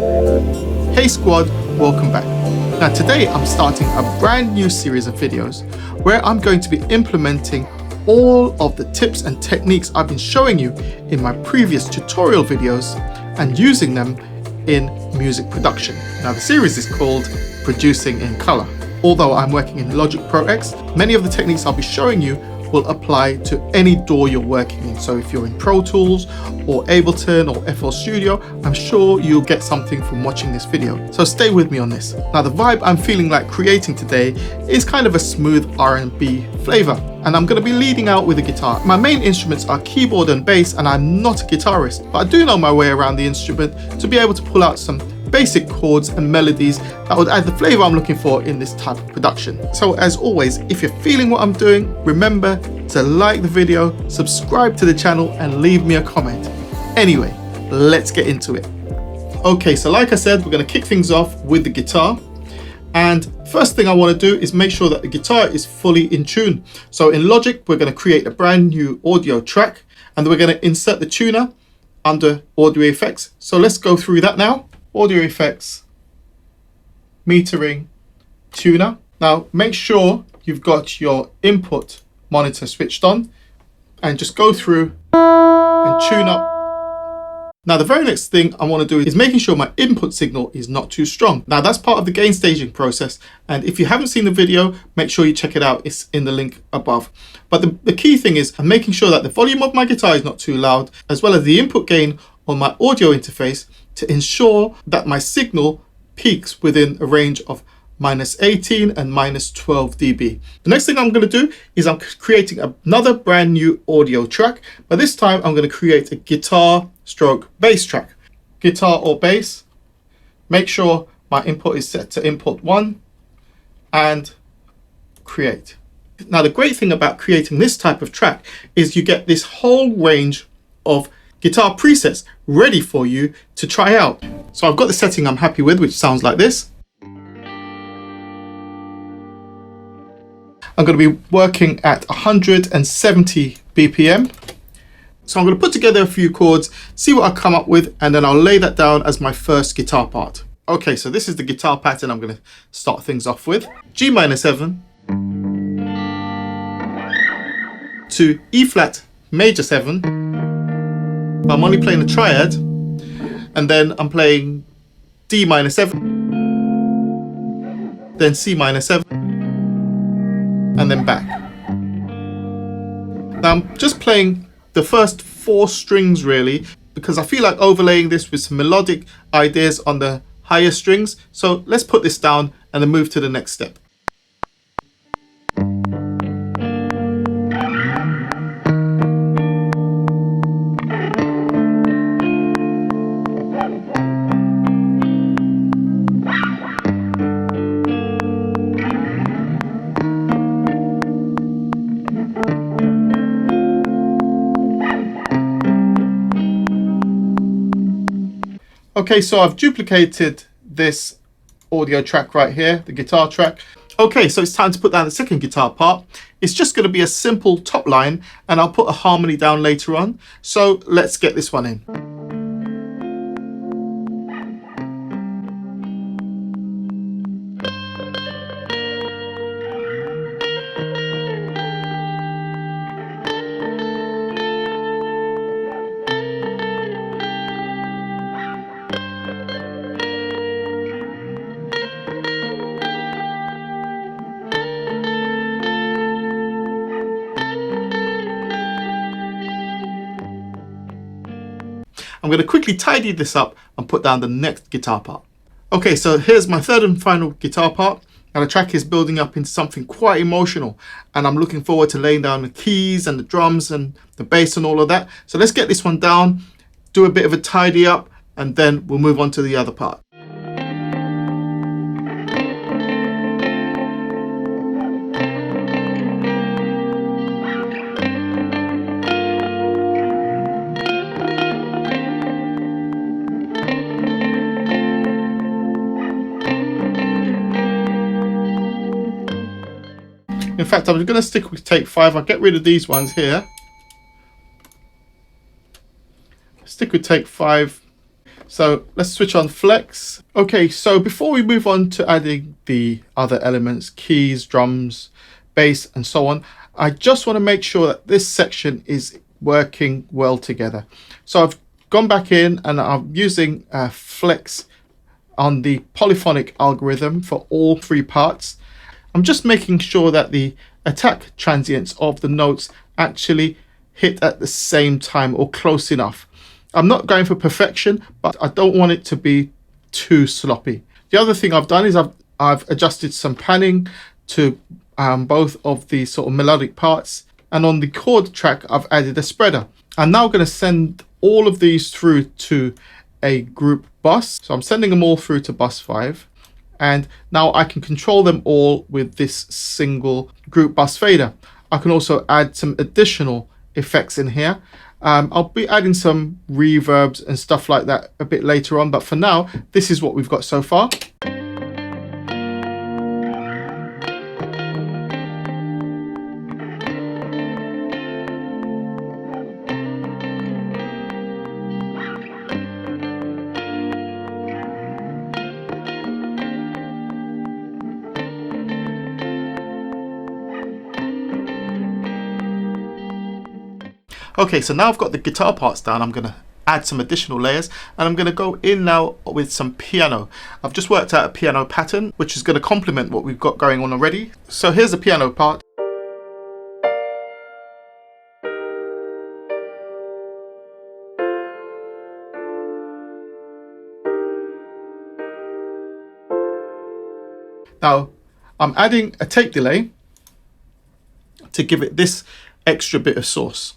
Hey squad, welcome back. Now today I'm starting a brand new series of videos where I'm going to be implementing all of the tips and techniques I've been showing you in my previous tutorial videos and using them in music production. Now the series is called Producing in Color. Although I'm working in Logic Pro X, many of the techniques I'll be showing you will apply to any DAW you're working in. So if you're in Pro Tools or Ableton or FL Studio, I'm sure you'll get something from watching this video. So stay with me on this. Now the vibe I'm feeling like creating today is kind of a smooth R&B flavor, and I'm going to be leading out with a guitar. My main instruments are keyboard and bass, and I'm not a guitarist, but I do know my way around the instrument to be able to pull out some basic chords and melodies that would add the flavor I'm looking for in this type of production. So as always, if you're feeling what I'm doing, remember to like the video, subscribe to the channel and leave me a comment. Anyway, let's get into it. Okay, so like I said, we're going to kick things off with the guitar. And first thing I want to do is make sure that the guitar is fully in tune. So in Logic, we're going to create a brand new audio track, and we're going to insert the tuner under audio effects. So let's go through that now. Audio effects, metering, tuner. Now make sure you've got your input monitor switched on and just go through and tune up. Now the very next thing I want to do is making sure my input signal is not too strong. Now that's part of the gain staging process, and if you haven't seen the video, make sure you check it out. It's in the link above. But the key thing is I'm making sure that the volume of my guitar is not too loud, as well as the input gain on my audio interface, to ensure that my signal peaks within a range of -18 and -12 dB. The next thing I'm going to do is I'm creating another brand new audio track, but this time I'm going to create a guitar stroke bass track. Guitar or bass, make sure my input is set to input 1 and create. Now the great thing about creating this type of track is you get this whole range of guitar presets ready for you to try out. So I've got the setting I'm happy with, which sounds like this. I'm going to be working at 170 BPM. So I'm going to put together a few chords, see what I come up with, and then I'll lay that down as my first guitar part. Okay, so this is the guitar pattern I'm going to start things off with. G minor 7 to E flat major 7. I'm only playing a triad, and then I'm playing D minor 7, then C minor 7, and then back. Now I'm just playing the first 4 strings really, because I feel like overlaying this with some melodic ideas on the higher strings. So let's put this down and then move to the next step. Okay, so I've duplicated this audio track right here, the guitar track. Okay, so it's time to put down the second guitar part. It's just going to be a simple top line, and I'll put a harmony down later on. So let's get this one in. I'm going to quickly tidy this up and put down the next guitar part. Okay, so here's my third and final guitar part, and the track is building up into something quite emotional, and I'm looking forward to laying down the keys and the drums and the bass and all of that. So let's get this one down, do a bit of a tidy up, and then we'll move on to the other part. In fact, I'm going to stick with take 5. I'll get rid of these ones here. Stick with take 5. So let's switch on flex. Okay, so before we move on to adding the other elements, keys, drums, bass, and so on, I just want to make sure that this section is working well together. So I've gone back in and I'm using flex on the polyphonic algorithm for all three parts. I'm just making sure that the attack transients of the notes actually hit at the same time or close enough. I'm not going for perfection, but I don't want it to be too sloppy. The other thing I've done is I've adjusted some panning to both of the sort of melodic parts, and on the chord track I've added a spreader. I'm now going to send all of these through to a group bus. So I'm sending them all through to bus 5, and now I can control them all with this single group bus fader. I can also add some additional effects in here. I'll be adding some reverbs and stuff like that a bit later on, but for now, this is what we've got so far. Okay, so now I've got the guitar parts down, I'm going to add some additional layers, and I'm going to go in now with some piano. I've just worked out a piano pattern, which is going to complement what we've got going on already. So here's the piano part. Now, I'm adding a tape delay to give it this extra bit of sauce.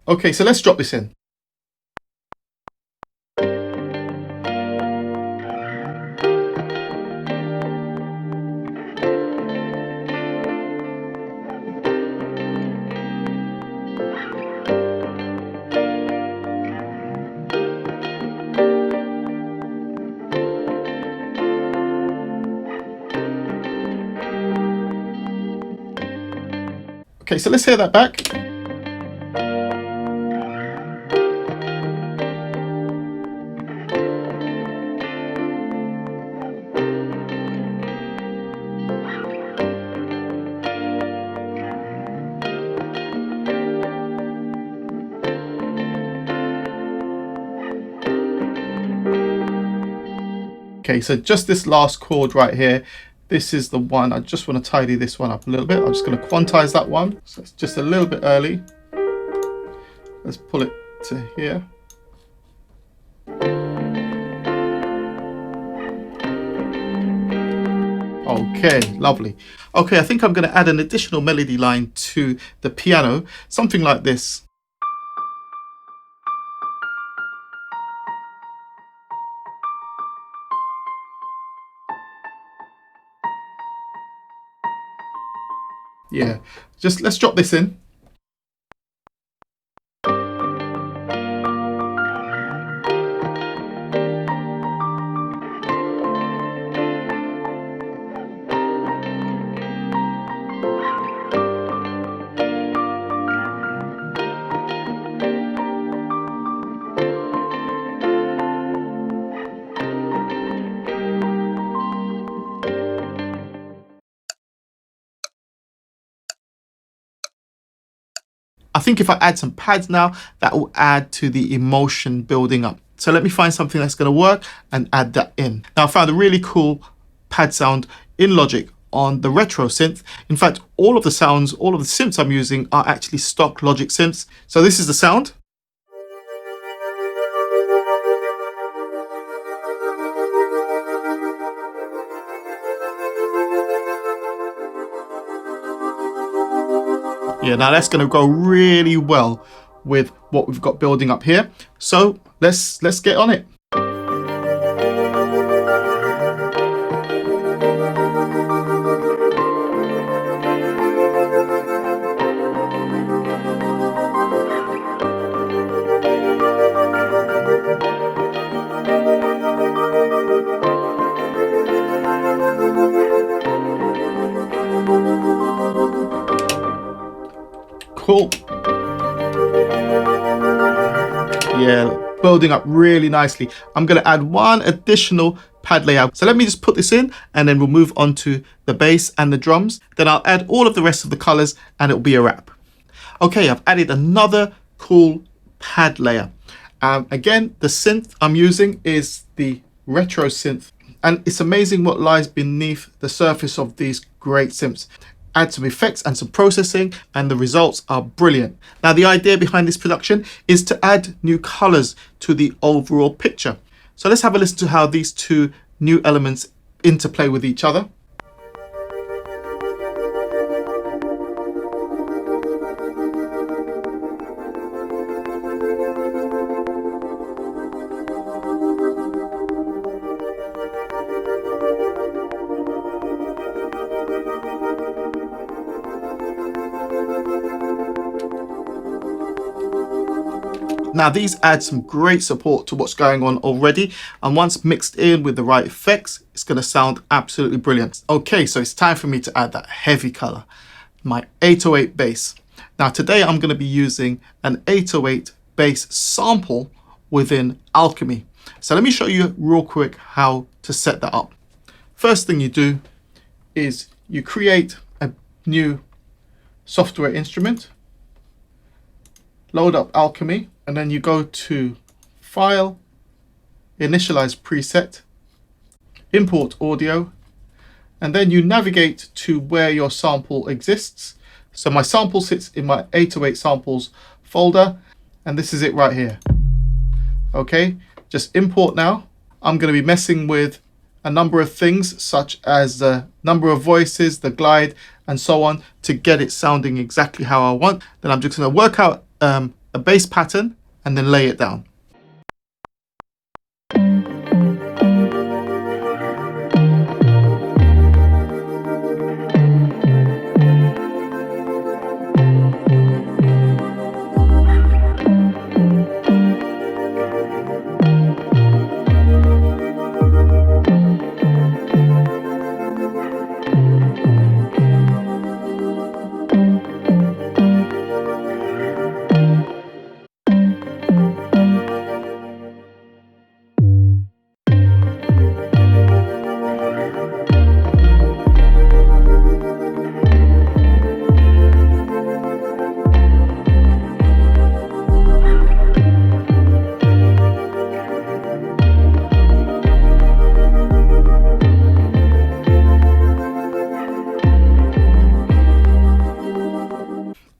Okay, so let's drop this in. Okay, so let's hear that back. Okay, so just this last chord right here, this is the one. I just want to tidy this one up a little bit. I'm just going to quantize that one. So it's just a little bit early. Let's pull it to here. Okay, lovely. Okay, I think I'm going to add an additional melody line to the piano, something like this. Yeah, just let's drop this in. I think if I add some pads now, that will add to the emotion building up. So let me find something that's going to work and add that in. Now I found a really cool pad sound in Logic on the retro synth. In fact, all of the sounds, all of the synths I'm using are actually stock Logic synths. So this is the sound. Yeah, now that's going to go really well with what we've got building up here. So let's get on it. Cool. Yeah, building up really nicely. I'm going to add one additional pad layout. So let me just put this in and then we'll move on to the bass and the drums. Then I'll add all of the rest of the colors and it'll be a wrap. Okay, I've added another cool pad layer. Again, the synth I'm using is the retro synth. And it's amazing what lies beneath the surface of these great synths. Add some effects and some processing and the results are brilliant. Now the idea behind this production is to add new colors to the overall picture. So let's have a listen to how these two new elements interplay with each other. Now these add some great support to what's going on already, and once mixed in with the right effects, it's going to sound absolutely brilliant. Okay, so it's time for me to add that heavy color, my 808 bass. Now today I'm going to be using an 808 bass sample within Alchemy. So let me show you real quick how to set that up. First thing you do is you create a new software instrument, load up Alchemy, and then you go to File, Initialize Preset, Import Audio, and then you navigate to where your sample exists. So my sample sits in my 808 samples folder, and this is it right here. Okay, just import now. I'm going to be messing with a number of things such as the number of voices, the glide, and so on to get it sounding exactly how I want. Then I'm just going to work out a bass pattern and then lay it down.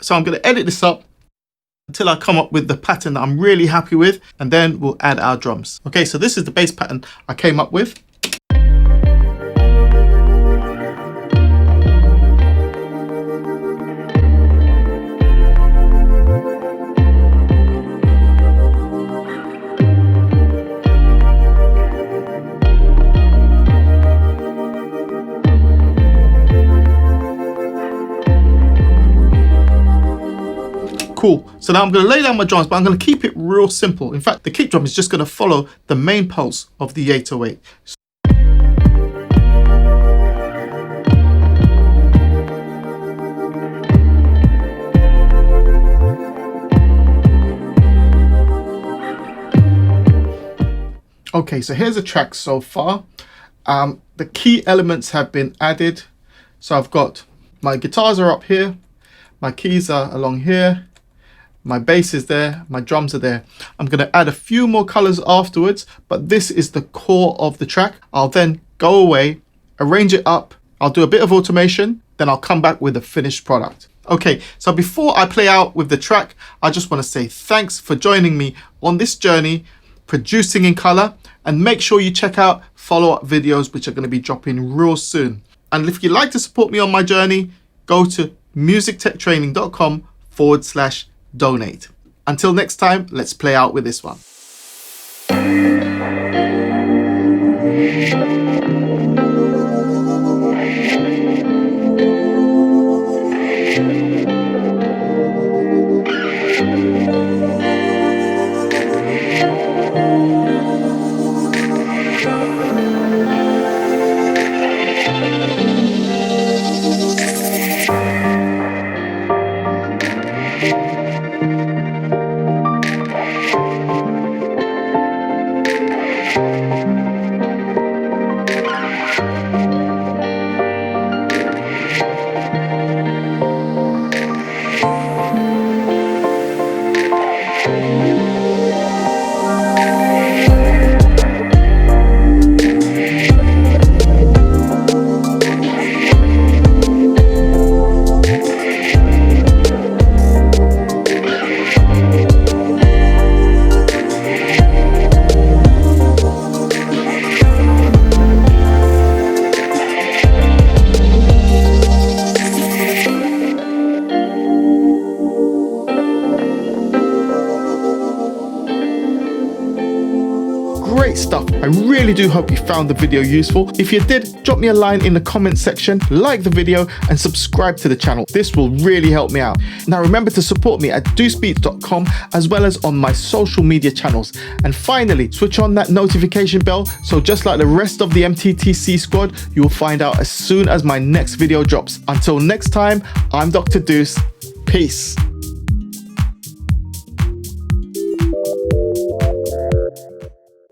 So I'm going to edit this up until I come up with the pattern that I'm really happy with, and then we'll add our drums. Okay, so this is the bass pattern I came up with. Cool. So now I'm going to lay down my drums, but I'm going to keep it real simple. In fact, the kick drum is just going to follow the main pulse of the 808. Okay, so here's a track so far. The key elements have been added. So I've got my guitars are up here, my keys are along here, my bass is there, my drums are there. I'm going to add a few more colors afterwards, but this is the core of the track. I'll then go away, arrange it up, I'll do a bit of automation, then I'll come back with a finished product. Okay, so before I play out with the track, I just want to say thanks for joining me on this journey, producing in color, and make sure you check out follow-up videos which are going to be dropping real soon. And if you'd like to support me on my journey, go to musictechtraining.com/donate. Until next time, let's play out with this one. really do hope you found the video useful. If you did, drop me a line in the comment section, like the video and subscribe to the channel. This will really help me out. Now remember to support me at deucebeats.com as well as on my social media channels. And finally, switch on that notification bell so just like the rest of the MTTC squad, you will find out as soon as my next video drops. Until next time, I'm Dr. Deuce. Peace.